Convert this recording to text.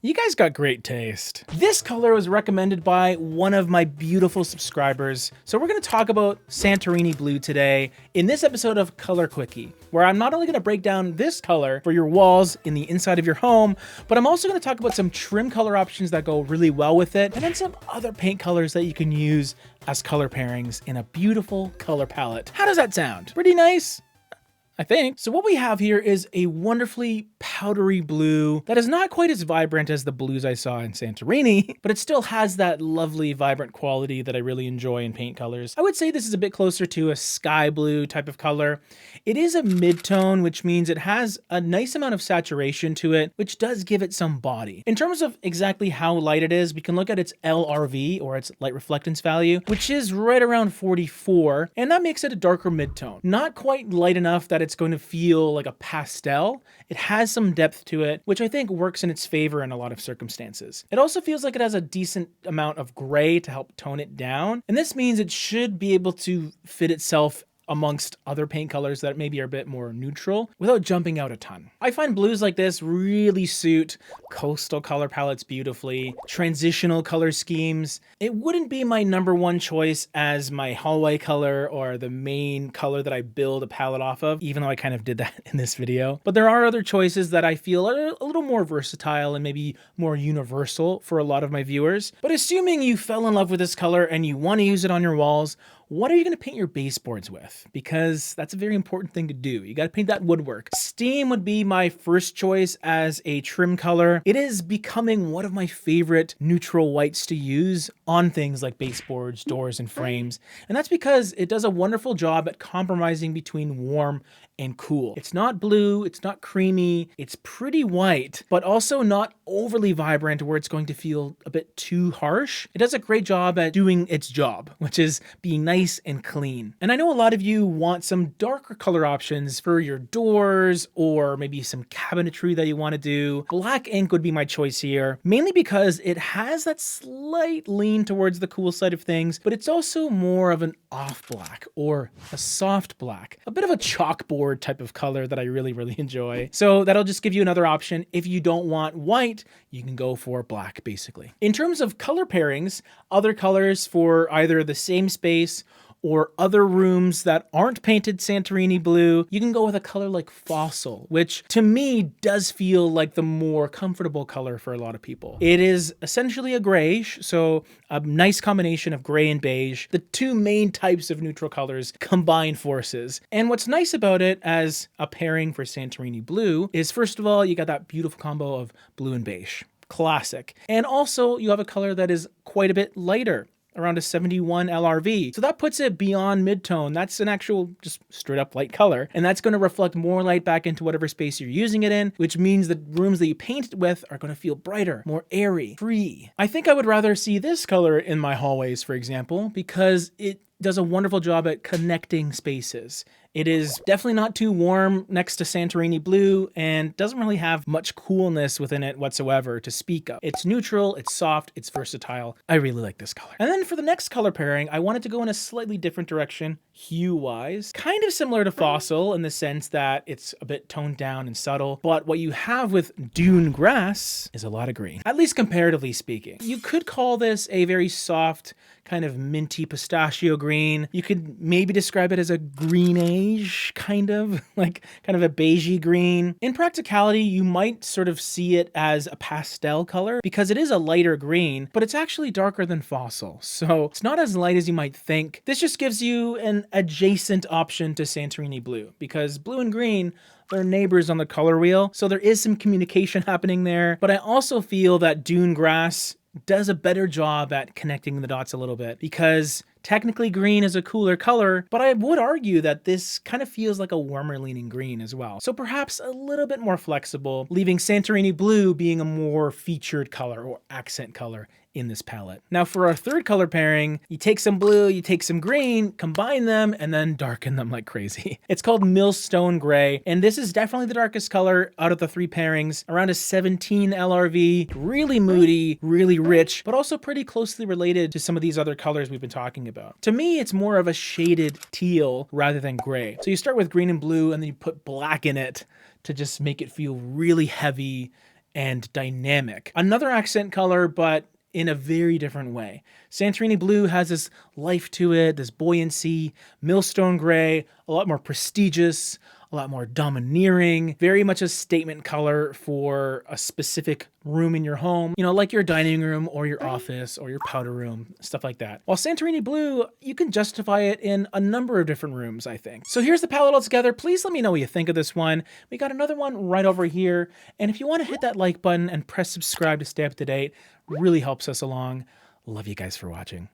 You guys got great taste. This color was recommended by one of my beautiful subscribers. So we're gonna talk about Santorini Blue today in this episode of Color Quickie, where I'm not only gonna break down this color for your walls in the inside of your home, but I'm also gonna talk about some trim color options that go really well with it, and then some other paint colors that you can use as color pairings in a beautiful color palette. How does that sound? Pretty nice? I think. So what we have here is a wonderfully powdery blue that is not quite as vibrant as the blues I saw in Santorini, but it still has that lovely vibrant quality that I really enjoy in paint colors. I would say this is a bit closer to a sky blue type of color. It is a mid-tone, which means it has a nice amount of saturation to it, which does give it some body. In terms of exactly how light it is, we can look at its LRV, or its light reflectance value, which is right around 44, and that makes it a darker mid-tone. Not quite light enough that it's going to feel like a pastel. It has some depth to it, which I think works in its favor in a lot of circumstances. It also feels like it has a decent amount of gray to help tone it down, and this means it should be able to fit itself amongst other paint colors that maybe are a bit more neutral without jumping out a ton. I find blues like this really suit coastal color palettes beautifully, transitional color schemes. It wouldn't be my number one choice as my hallway color or the main color that I build a palette off of, even though I kind of did that in this video. But there are other choices that I feel are a little more versatile and maybe more universal for a lot of my viewers. But assuming you fell in love with this color and you want to use it on your walls, what are you going to paint your baseboards with? Because that's a very important thing to do. You got to paint that woodwork. Steam would be my first choice as a trim color. It is becoming one of my favorite neutral whites to use on things like baseboards, doors, and frames. And that's because it does a wonderful job at compromising between warm and cool. It's not blue, it's not creamy, it's pretty white, but also not overly vibrant where it's going to feel a bit too harsh. It does a great job at doing its job, which is being nice and clean. And I know a lot of you want some darker color options for your doors or maybe some cabinetry that you want to do. Black ink would be my choice here, mainly because it has that slight lean towards the cool side of things, but it's also more of an off black or a soft black, a bit of a chalkboard type of color that I really enjoy. So that'll just give you another option. If you don't want white, you can go for black basically. In terms of color pairings, other colors for either the same space or other rooms that aren't painted Santorini blue, you can go with a color like Fossil, which to me does feel like the more comfortable color for a lot of people. It is essentially a grayish, so a nice combination of gray and beige, the two main types of neutral colors combine forces. And what's nice about it as a pairing for Santorini blue is, first of all, you got that beautiful combo of blue and beige. Classic. And also you have a color that is quite a bit lighter, around a 71 LRV. So that puts it beyond mid-tone. That's an actual just straight up light color. And that's going to reflect more light back into whatever space you're using it in, which means the rooms that you paint it with are going to feel brighter, more airy, free. I think I would rather see this color in my hallways, for example, because it does a wonderful job at connecting spaces. It is definitely not too warm next to Santorini blue and doesn't really have much coolness within it whatsoever to speak of. It's neutral, it's soft, it's versatile. I really like this color. And then for the next color pairing, I wanted to go in a slightly different direction, hue-wise. Kind of similar to Fossil in the sense that it's a bit toned down and subtle, but what you have with Dune Grass is a lot of green, at least comparatively speaking. You could call this a very soft, kind of minty pistachio green. You could maybe describe it as a greenish, kind of a beigey green. In practicality, you might sort of see it as a pastel color because it is a lighter green, but it's actually darker than Fossil. So it's not as light as you might think. This just gives you an adjacent option to Santorini blue because blue and green, they're neighbors on the color wheel. So there is some communication happening there. But I also feel that Dune Grass does a better job at connecting the dots a little bit because technically green is a cooler color, but I would argue that this kind of feels like a warmer leaning green as well. So perhaps a little bit more flexible, leaving Santorini blue being a more featured color or accent color in this palette. Now for our third color pairing, you take some blue, you take some green, combine them, and then darken them like crazy. It's called Millstone Gray, and this is definitely the darkest color out of the three pairings, around a 17 LRV, really moody, really rich, but also pretty closely related to some of these other colors we've been talking about. To me, it's more of a shaded teal rather than gray. So you start with green and blue, and then you put black in it to just make it feel really heavy and dynamic. Another accent color, but in a very different way. Santorini Blue has this life to it, this buoyancy. Millstone Gray, a lot more prestigious, a lot more domineering, very much a statement color for a specific room in your home, you know, like your dining room or your office or your powder room, stuff like that. While Santorini Blue, you can justify it in a number of different rooms, I think. So here's the palette all together. Please let me know what you think of this one. We got another one right over here. And if you want to hit that like button and press subscribe to stay up to date, really helps us along. Love you guys for watching.